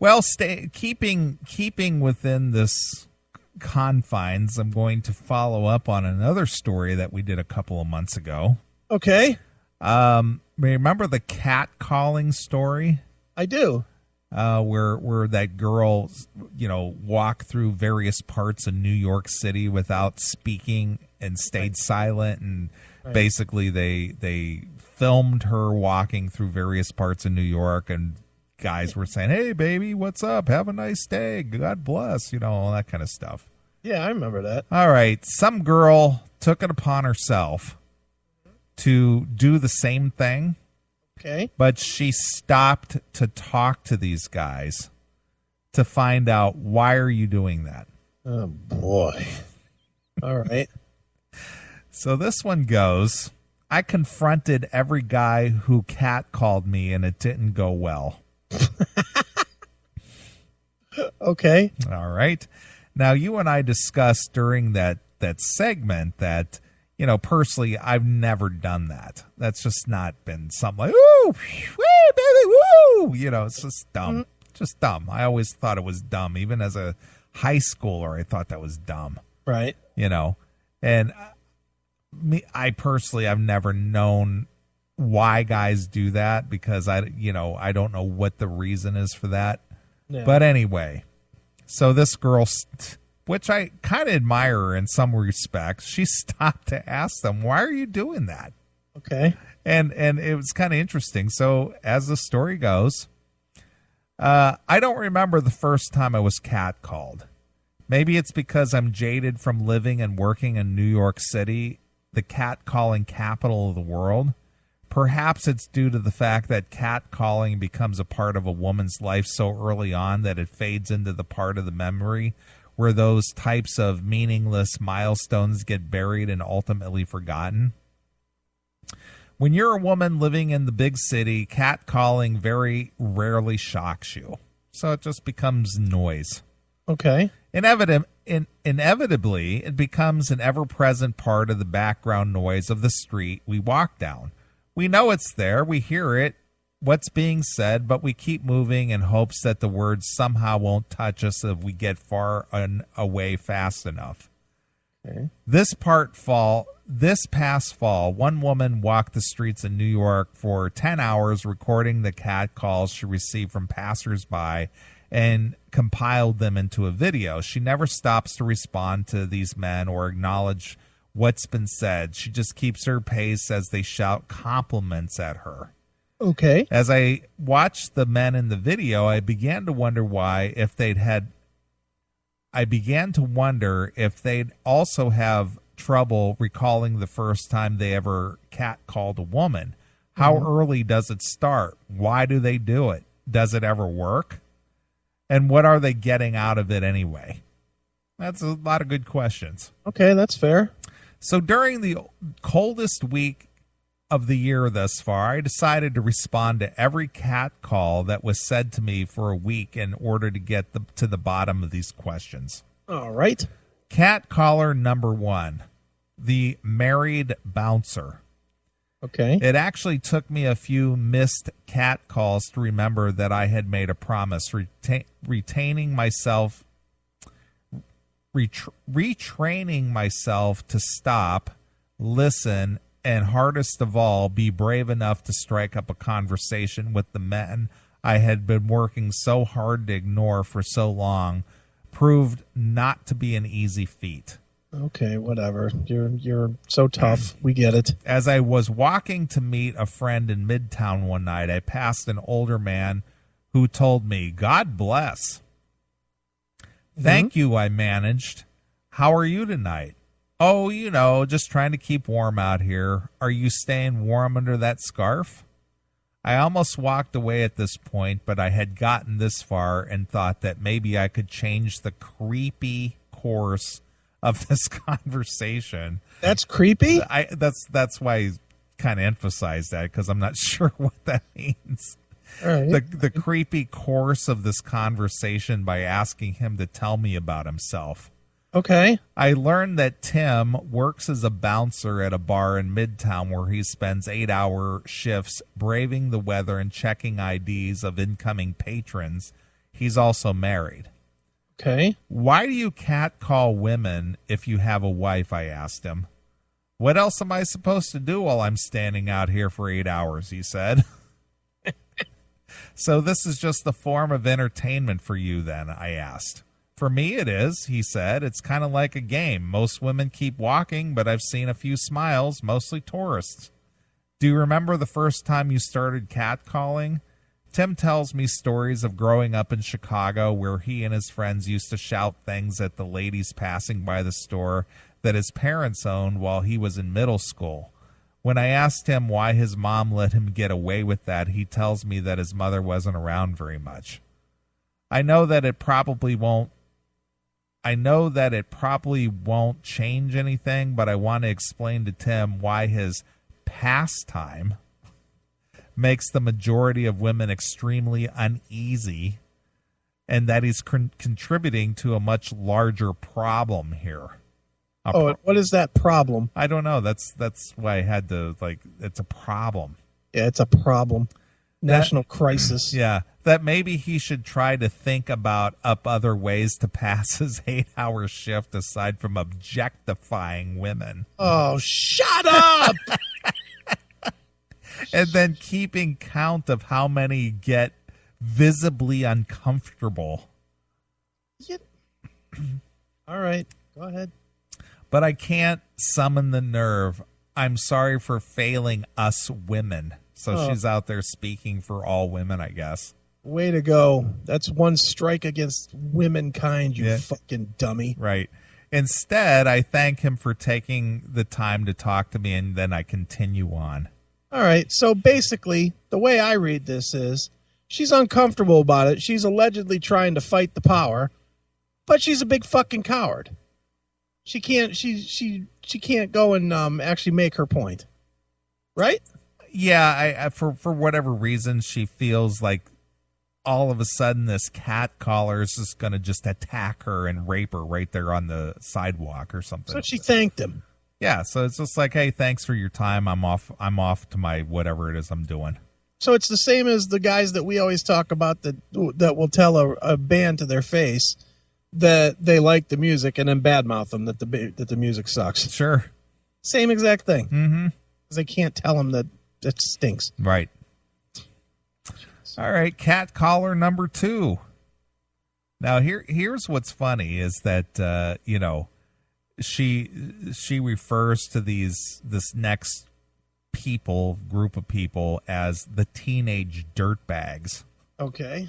Well, keeping within this confines, I'm going to follow up on another story that we did a couple of months ago. Okay. Remember the cat calling story? I do. Where that girl, walked through various parts of New York City without speaking and stayed silent, and basically they filmed her walking through various parts of New York, and guys were saying, "Hey, baby, what's up? Have a nice day. God bless," all that kind of stuff. Yeah, I remember that. All right, some girl took it upon herself to do the same thing. Okay. But she stopped to talk to these guys to find out, why are you doing that? Oh, boy. All right. So this one goes, I confronted every guy who catcalled me, and it didn't go well. Okay. All right. Now, you and I discussed during that segment that, personally, I've never done that. That's just not been something like, ooh, wee, baby, woo. It's just dumb. Just dumb. I always thought it was dumb. Even as a high schooler, I thought that was dumb. Right. And I personally, I've never known why guys do that, because I don't know what the reason is for that. Yeah. But anyway, so this girl, which I kind of admire her in some respects, she stopped to ask them, why are you doing that? Okay. And it was kind of interesting. So as the story goes, I don't remember the first time I was catcalled. Maybe it's because I'm jaded from living and working in New York City, the catcalling capital of the world. Perhaps it's due to the fact that catcalling becomes a part of a woman's life so early on that it fades into the part of the memory where those types of meaningless milestones get buried and ultimately forgotten. When you're a woman living in the big city, catcalling very rarely shocks you. So it just becomes noise. Okay. Inevitably, it becomes an ever-present part of the background noise of the street we walk down. We know it's there, we hear it, what's being said, but we keep moving in hopes that the words somehow won't touch us if we get far away fast enough. Okay. This past fall, one woman walked the streets of New York for 10 hours recording the cat calls she received from passersby and compiled them into a video. She never stops to respond to these men or acknowledge what's been said. She just keeps her pace as they shout compliments at her. Okay. As I watched the men in the video, I began to wonder if they'd also have trouble recalling the first time they ever catcalled a woman. How early does it start? Why do they do it? Does it ever work? And what are they getting out of it anyway? That's a lot of good questions. Okay, that's fair. So during the coldest week of the year thus far, I decided to respond to every cat call that was said to me for a week in order to get to the bottom of these questions. All right. Cat caller number 1, the married bouncer. Okay. It actually took me a few missed cat calls to remember that I had made a promise, retraining myself to stop, listen, and hardest of all, be brave enough to strike up a conversation with the men I had been working so hard to ignore for so long proved not to be an easy feat. Okay, whatever. You're so tough. We get it. As I was walking to meet a friend in Midtown one night, I passed an older man who told me, "God bless." "Thank you," I managed. "How are you tonight?" "Oh, just trying to keep warm out here." "Are you staying warm under that scarf?" I almost walked away at this point, but I had gotten this far and thought that maybe I could change the creepy course of this conversation. That's creepy? That's why I kind of emphasized that, because I'm not sure what that means. All right. The creepy course of this conversation by asking him to tell me about himself. Okay. I learned that Tim works as a bouncer at a bar in Midtown where he spends 8-hour shifts braving the weather and checking IDs of incoming patrons. He's also married. Okay. Why do you catcall women if you have a wife? I asked him. What else am I supposed to do while I'm standing out here for 8 hours? He said. So this is just a form of entertainment for you then, I asked. For me it is, he said. It's kind of like a game. Most women keep walking, but I've seen a few smiles, mostly tourists. Do you remember the first time you started catcalling? Tim tells me stories of growing up in Chicago where he and his friends used to shout things at the ladies passing by the store that his parents owned while he was in middle school. When I asked him why his mom let him get away with that, he tells me that his mother wasn't around very much. I know that it probably won't change anything, but I want to explain to Tim why his pastime makes the majority of women extremely uneasy and that he's contributing to a much larger problem here. What is that problem? I don't know. That's why I had to, it's a problem. Yeah, it's a problem. National crisis. Yeah, that maybe he should try to think up other ways to pass his 8-hour shift aside from objectifying women. Oh, shut up! And then keeping count of how many get visibly uncomfortable. All right, go ahead. But I can't summon the nerve. I'm sorry for failing us women. So she's out there speaking for all women, I guess. Way to go. That's one strike against womankind, you fucking dummy. Right. Instead, I thank him for taking the time to talk to me, and then I continue on. All right. So basically, the way I read this is she's uncomfortable about it. She's allegedly trying to fight the power, but she's a big fucking coward. She can't go and actually make her point. Right? Yeah, I for whatever reason, she feels like all of a sudden this cat caller is just going to just attack her and rape her right there on the sidewalk or something. So she thanked him. Yeah, so it's just like, hey, thanks for your time. I'm off to my whatever it is I'm doing. So it's the same as the guys that we always talk about that will tell a band to their face that they like the music and then badmouth them that the music sucks. Sure. Same exact thing. Mm-hmm. Because they can't tell them that it stinks. Right. All right, cat caller number 2. Now here's what's funny is that she refers to this next group of people as the teenage dirtbags. Okay.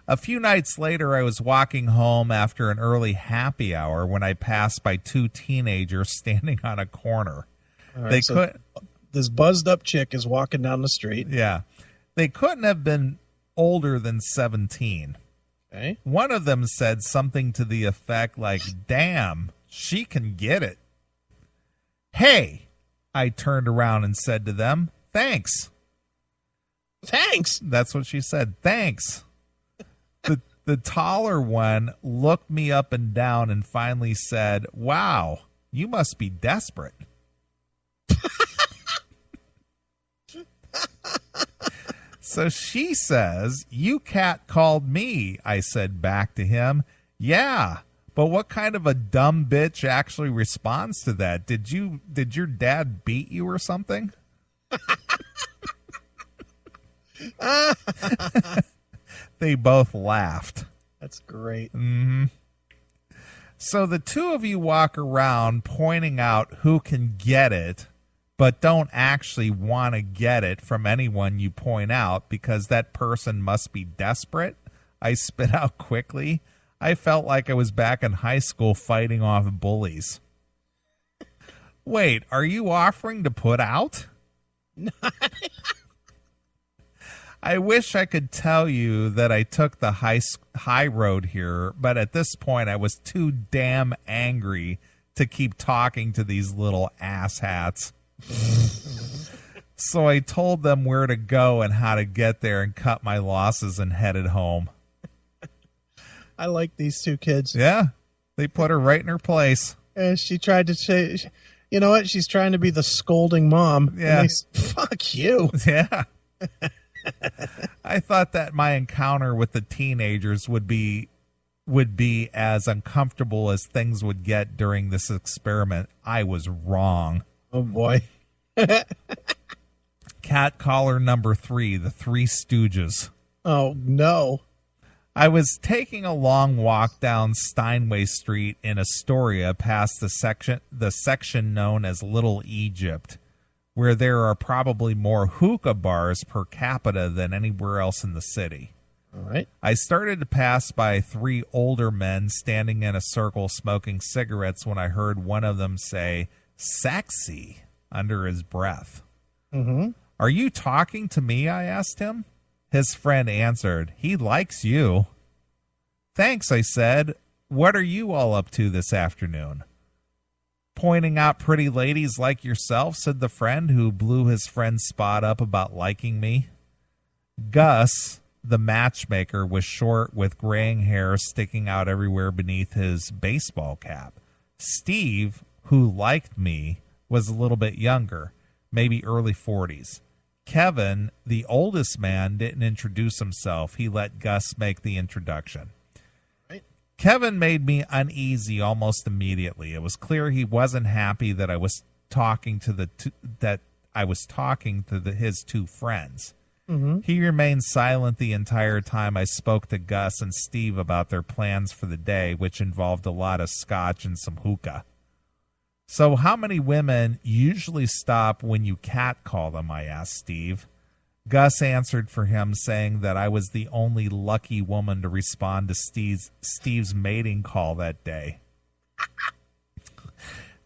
A few nights later, I was walking home after an early happy hour when I passed by 2 teenagers standing on a corner. All right, this buzzed up chick is walking down the street. Yeah. They couldn't have been older than 17. Okay. One of them said something to the effect like, damn, she can get it. Hey, I turned around and said to them, thanks. Thanks. That's what she said. Thanks. The taller one looked me up and down and finally said, wow, you must be desperate. So she says, you cat called me. I said back to him, yeah, but what kind of a dumb bitch actually responds to that? Did your dad beat you or something? They both laughed. That's great. Mm-hmm. So the 2 of you walk around pointing out who can get it, but don't actually want to get it from anyone you point out because that person must be desperate. I spit out quickly. I felt like I was back in high school fighting off bullies. Wait, are you offering to put out? I wish I could tell you that I took the high road here, but at this point I was too damn angry to keep talking to these little asshats. So I told them where to go and how to get there and cut my losses and headed home. I like these 2 kids. Yeah, they put her right in her place. And she tried to say, you know what? She's trying to be the scolding mom. Yeah. Fuck you. Yeah. I thought that my encounter with the teenagers would be as uncomfortable as things would get during this experiment. I was wrong. Oh, boy. Cat caller number 3, the Three Stooges. Oh, no. I was taking a long walk down Steinway Street in Astoria past the section known as Little Egypt, where there are probably more hookah bars per capita than anywhere else in the city. All right. I started to pass by 3 older men standing in a circle smoking cigarettes when I heard one of them say, "Sexy," under his breath. Mm-hmm. "Are you talking to me?" I asked him. His friend answered, "He likes you." "Thanks," I said. "What are you all up to this afternoon?" "Pointing out pretty ladies like yourself," said the friend, who blew his friend's spot up about liking me. Gus, the matchmaker, was short with graying hair sticking out everywhere beneath his baseball cap. Steve, who liked me, was a little bit younger, maybe early 40s. Kevin, the oldest man, didn't introduce himself. He let Gus make the introduction. Right. Kevin made me uneasy almost immediately. It was clear he wasn't happy that I was talking to his 2 friends. Mm-hmm. He remained silent the entire time I spoke to Gus and Steve about their plans for the day, which involved a lot of scotch and some hookah. "So how many women usually stop when you catcall them?" I asked Steve. Gus answered for him, saying that I was the only lucky woman to respond to Steve's mating call that day.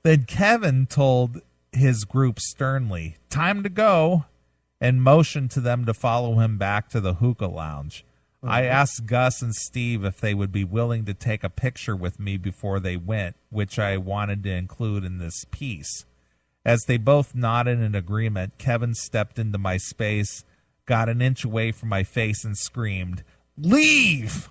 Then Kevin told his group sternly, "Time to go," and motioned to them to follow him back to the hookah lounge. I asked Gus and Steve if they would be willing to take a picture with me before they went, which I wanted to include in this piece. As they both nodded in agreement, Kevin stepped into my space, got an inch away from my face, and screamed, "Leave!"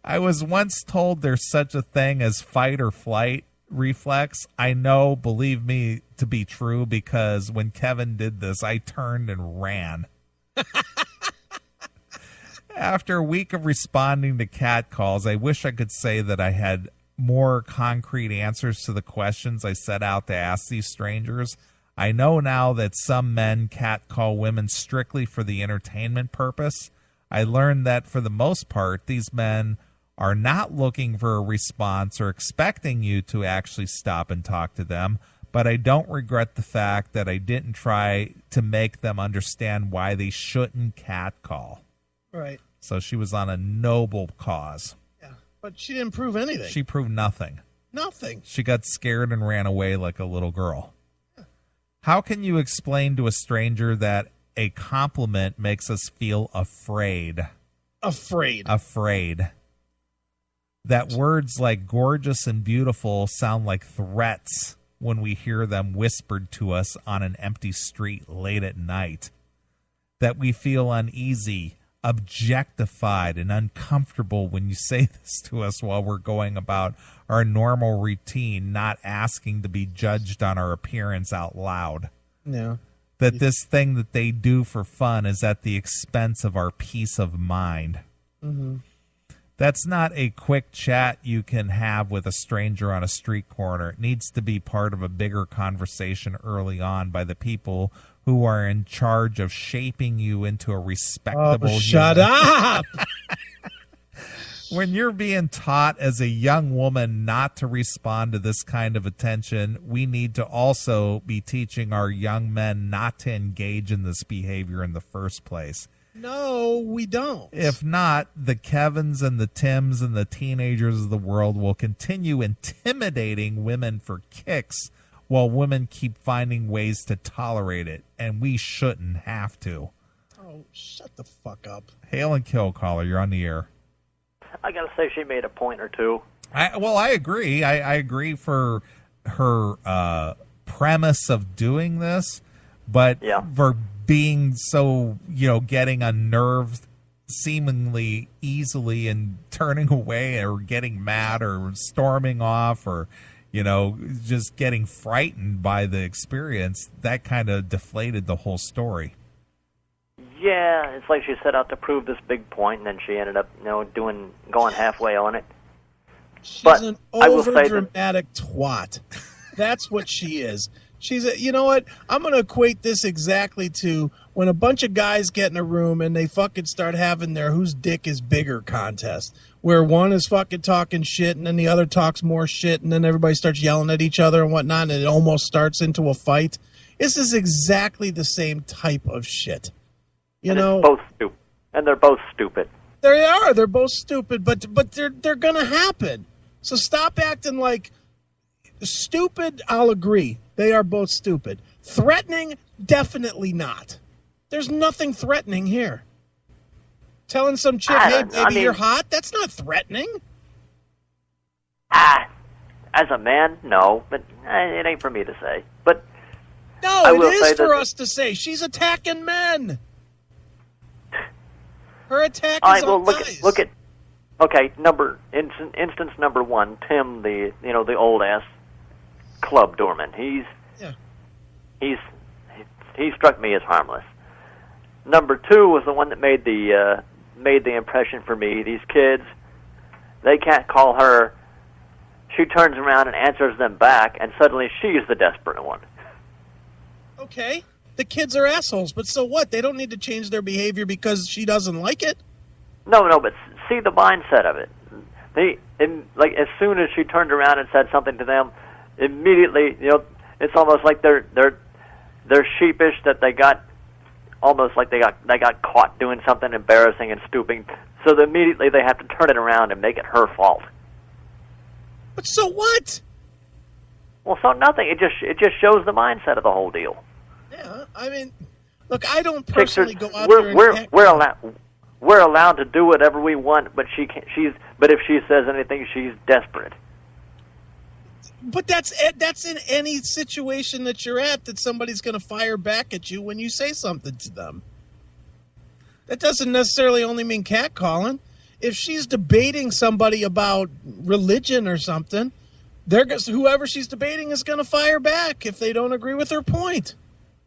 I was once told there's such a thing as fight or flight reflex. I know, believe me, to be true, because when Kevin did this, I turned and ran. After a week of responding to cat calls, I wish I could say that I had more concrete answers to the questions I set out to ask these strangers. I know now that some men catcall women strictly for the entertainment purpose. I learned that for the most part, these men are not looking for a response or expecting you to actually stop and talk to them, but I don't regret the fact that I didn't try to make them understand why they shouldn't catcall. Right. So she was on a noble cause. Yeah, but she didn't prove anything. She proved nothing. Nothing. She got scared and ran away like a little girl. Yeah. How can you explain to a stranger that a compliment makes us feel afraid? Afraid. That words like gorgeous and beautiful sound like threats when we hear them whispered to us on an empty street late at night. That we feel uneasy, objectified, and uncomfortable when you say this to us while we're going about our normal routine, not asking to be judged on our appearance out loud. Yeah. That this thing that they do for fun is at the expense of our peace of mind. Mm-hmm. That's not a quick chat you can have with a stranger on a street corner. It needs to be part of a bigger conversation early on by the people who are in charge of shaping you into a respectable human. Shut up! When you're being taught as a young woman not to respond to this kind of attention, we need to also be teaching our young men not to engage in this behavior in the first place. No, we don't. If not, the Kevins and the Tims and the teenagers of the world will continue intimidating women for kicks while women keep finding ways to tolerate it, and we shouldn't have to. Oh, shut the fuck up. Hail and kill, caller. You're on the air. I gotta say she made a point or two. I agree. I agree for her premise of doing this, but for being so, getting unnerved seemingly easily and turning away or getting mad or storming off or, just getting frightened by the experience, that kind of deflated the whole story. Yeah, it's like she set out to prove this big point, and then she ended up, going halfway on it. She's an over-dramatic twat. That's what she is. You know what? I'm going to equate this exactly to when a bunch of guys get in a room and they fucking start having their whose dick is bigger contest, where one is fucking talking shit and then the other talks more shit and then everybody starts yelling at each other and whatnot and it almost starts into a fight. This is exactly the same type of shit. It's both stupid. And they're both stupid. They are. They're both stupid, but they're going to happen. So stop acting like stupid. I'll agree. They are both stupid. Threatening, definitely not. There's nothing threatening here. Telling some chick, hey, baby, you're hot, that's not threatening. As a man, no, but it ain't for me to say. But no, it is for us to say. She's attacking men. Her attack is on guys. Look at. Okay, instance number one, Tim, the old ass club doorman. He struck me as harmless. Number two was the one that made the impression for me. These kids, they can't call her. She turns around and answers them back, and suddenly she's the desperate one. Okay, the kids are assholes, but so what? They don't need to change their behavior because she doesn't like it. No, but see the mindset of it. As soon as she turned around and said something to them, immediately, it's almost like they're sheepish that they got caught doing something embarrassing and stooping. So immediately they have to turn it around and make it her fault. But so what? Well, so nothing. It just shows the mindset of the whole deal. Yeah, I mean, look, I don't personally go out there and we're allowed to do whatever we want, but but if she says anything, she's desperate. But that's in any situation that you're at, that somebody's going to fire back at you when you say something to them. That doesn't necessarily only mean catcalling. If she's debating somebody about religion or something, whoever she's debating is going to fire back if they don't agree with her point.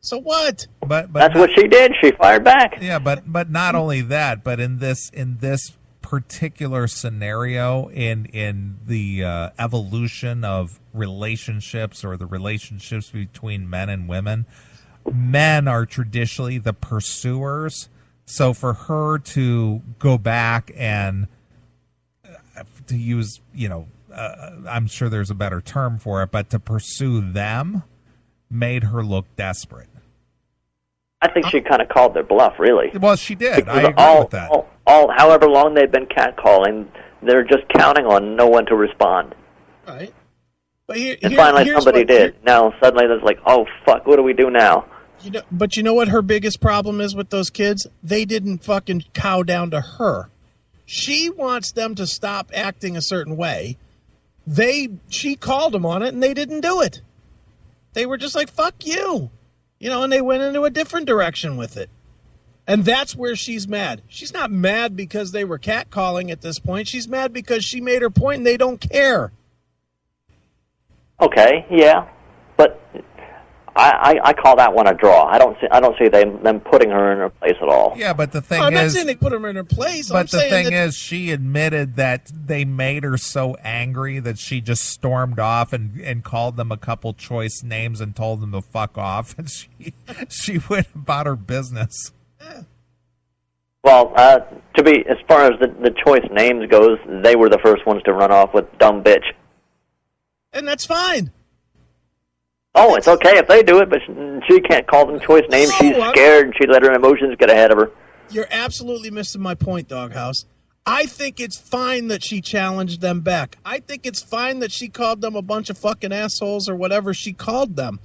So what? But that's what she did. She fired back. Yeah, but not only that, but in this particular scenario, in the evolution of relationships or the relationships between men and women, men are traditionally the pursuers. So for her to go back and to use, I'm sure there's a better term for it, but to pursue them made her look desperate. I think she kind of called their bluff, really. Well, she did. Because I agree with that. However long they've been catcalling, they're just counting on no one to respond. Right. But finally somebody did. Now suddenly there's like, oh, fuck, what do we do now? But you know what her biggest problem is with those kids? They didn't fucking cow down to her. She wants them to stop acting a certain way. She called them on it, and they didn't do it. They were just like, fuck you. And they went into a different direction with it. And that's where she's mad. She's not mad because they were catcalling at this point. She's mad because she made her point and they don't care. Okay, yeah. But I call that one a draw. I don't see them putting her in her place at all. Yeah, but the thing I'm is, not saying they put her in her place. But the thing is, she admitted that they made her so angry that she just stormed off and called them a couple choice names and told them to fuck off, and she went about her business. Yeah. Well, as far as the choice names goes, they were the first ones to run off with dumb bitch. And that's fine. Oh, it's okay if they do it, but she can't call them choice names. She's scared, and she let her emotions get ahead of her. You're absolutely missing my point, Doghouse. I think it's fine that she challenged them back. I think it's fine that she called them a bunch of fucking assholes or whatever she called them.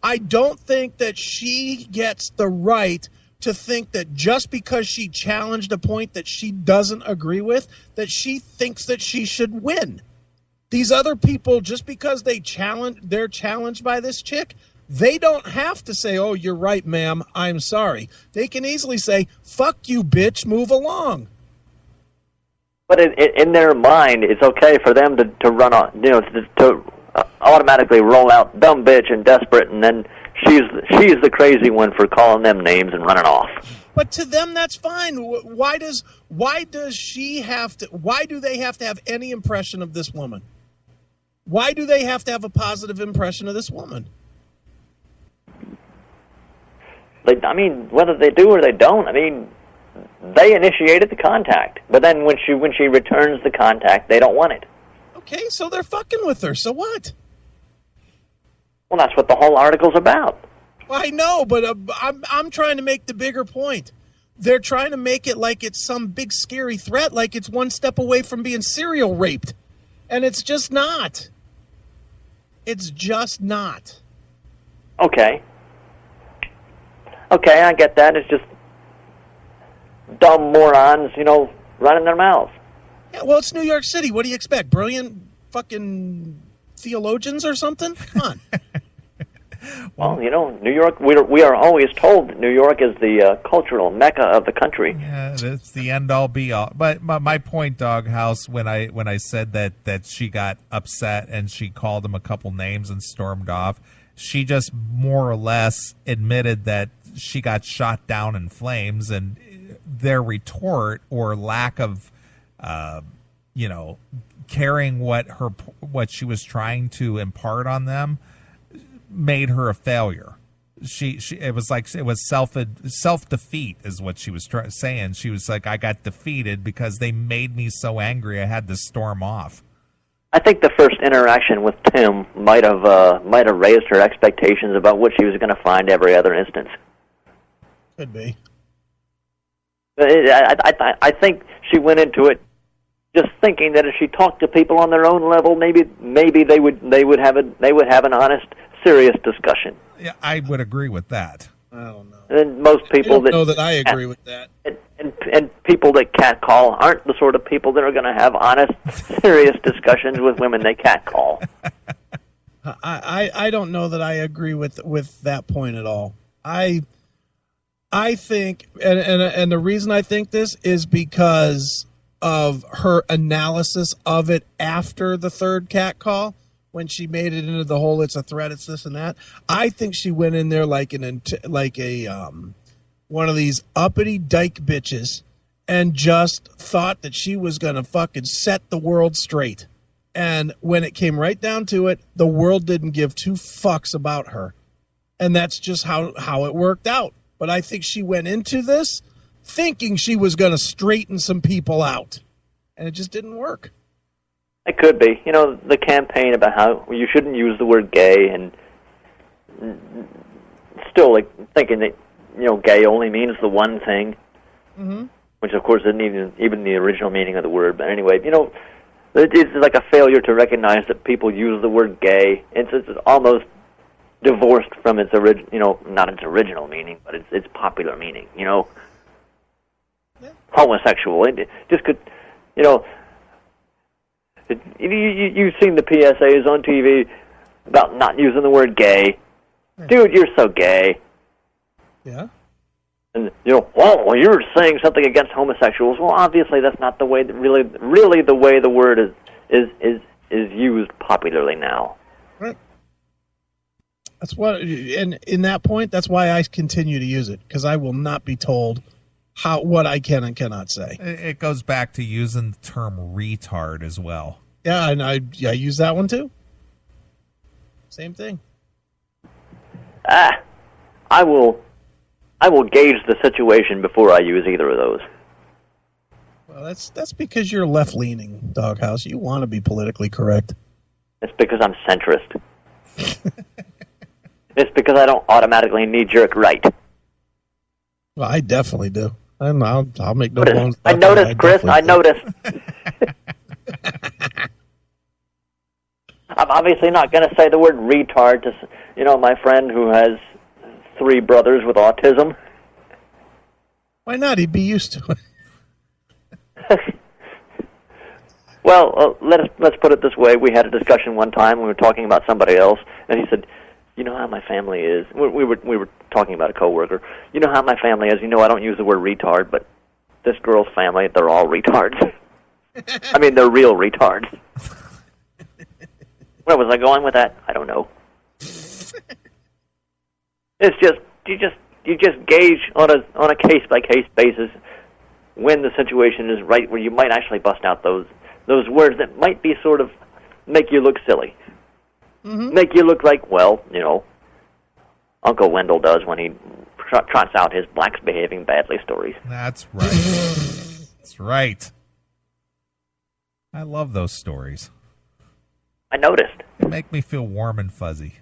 I don't think that she gets the right to think that just because she challenged a point that she doesn't agree with, that she thinks that she should win. These other people, just because they're challenged by this chick, they don't have to say, oh, you're right, ma'am, I'm sorry. They can easily say, fuck you, bitch, move along. But in their mind, it's okay for them to run on, to automatically roll out dumb bitch and desperate, and then she's the crazy one for calling them names and running off. But to them, that's fine. Why do they have to have any impression of this woman? Why do they have to have a positive impression of this woman? I mean, whether they do or they don't, I mean, they initiated the contact. But then when she returns the contact, they don't want it. Okay, so they're fucking with her. So what? Well, that's what the whole article's about. Well, I know, but I'm trying to make the bigger point. They're trying to make it like it's some big scary threat, like it's one step away from being serial raped. And it's just not. It's just not. Okay, I get that. It's just dumb morons, running their mouths. Yeah, well, it's New York City. What do you expect? Brilliant fucking theologians or something? Come on. Well, New York, we are always told that New York is the cultural mecca of the country. Yeah, it's the end-all, be-all. But my point, Doghouse, when I said that she got upset and she called him a couple names and stormed off, she just more or less admitted that she got shot down in flames, and their retort or lack of, caring what she was trying to impart on them made her a failure. It was self defeat is what she was saying. She was like, I got defeated because they made me so angry I had to storm off. I think the first interaction with Tim might have raised her expectations about what she was going to find every other instance. Could be. I think she went into it just thinking that if she talked to people on their own level, maybe they would have an honest, serious discussion. Yeah, I would agree with that. I don't know. And most people I don't know that I agree with that. And people that catcall aren't the sort of people that are going to have honest, serious discussions with women they catcall. I don't know that I agree with that point at all. I think, and the reason I think this is because of her analysis of it after the third cat call, when she made it into the whole "it's a threat, it's this and that." I think she went in there like one of these uppity dyke bitches and just thought that she was going to fucking set the world straight. And when it came right down to it, the world didn't give two fucks about her. And that's just how it worked out. But I think she went into this thinking she was going to straighten some people out. And it just didn't work. It could be. The campaign about how you shouldn't use the word gay, and still thinking that, gay only means the one thing, which of course isn't even the original meaning of the word. But anyway, it's like a failure to recognize that people use the word gay. It's almost divorced from its not its original meaning, but its popular meaning. Yeah. Homosexual. It just could, You've seen the PSAs on TV about not using the word gay. Dude, you're so gay. Yeah. And well, you're saying something against homosexuals. Well, obviously that's not the way that really the way the word is used popularly now. Right. That's what, and in that point, that's why I continue to use it, because I will not be told what I can and cannot say. It goes back to using the term retard as well. Yeah, and I use that one too. Same thing. I will gauge the situation before I use either of those. Well, that's because you're left-leaning, Doghouse. You want to be politically correct. It's because I'm centrist. It's because I don't automatically knee-jerk right. Well, I definitely do. And I'll make no bones. I noticed, Chris. I noticed. I'm obviously not going to say the word retard to, my friend who has 3 brothers with autism. Why not? He'd be used to it. Well, let's put it this way. We had a discussion one time. We were talking about somebody else, and he said, "You know how my family is." We were talking about a coworker. "You know how my family is. I don't use the word retard, but this girl's family, they're all retards. I mean, they're real retards." Where was I going with that? I don't know. It's just you just gauge on a case by case basis when the situation is right, where you might actually bust out those words that might be sort of make you look silly, make you look like, well, Uncle Wendell does when he trots out his blacks behaving badly stories. That's right. That's right. I love those stories. I noticed. They make me feel warm and fuzzy.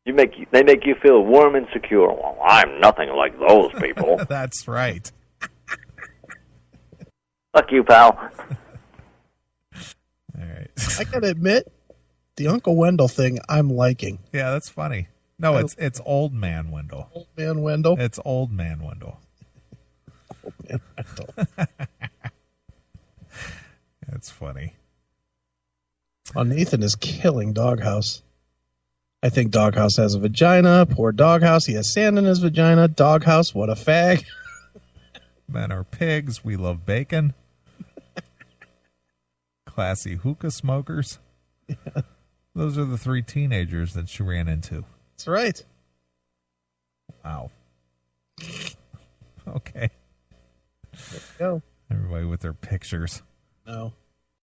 They make you feel warm and secure. Well, I'm nothing like those people. That's right. Fuck you, pal. All right. I gotta admit, the Uncle Wendell thing I'm liking. Yeah, that's funny. No, it's Old Man Wendell. Old Man Wendell? It's Old Man Wendell. Old Man Wendell. That's funny. Well, Nathan is killing Doghouse. I think Doghouse has a vagina. Poor Doghouse. He has sand in his vagina. Doghouse, what a fag. Men are pigs. We love bacon. Classy hookah smokers. Yeah. Those are the 3 teenagers that she ran into. That's right. Wow. Okay. There you go. Everybody with their pictures. No.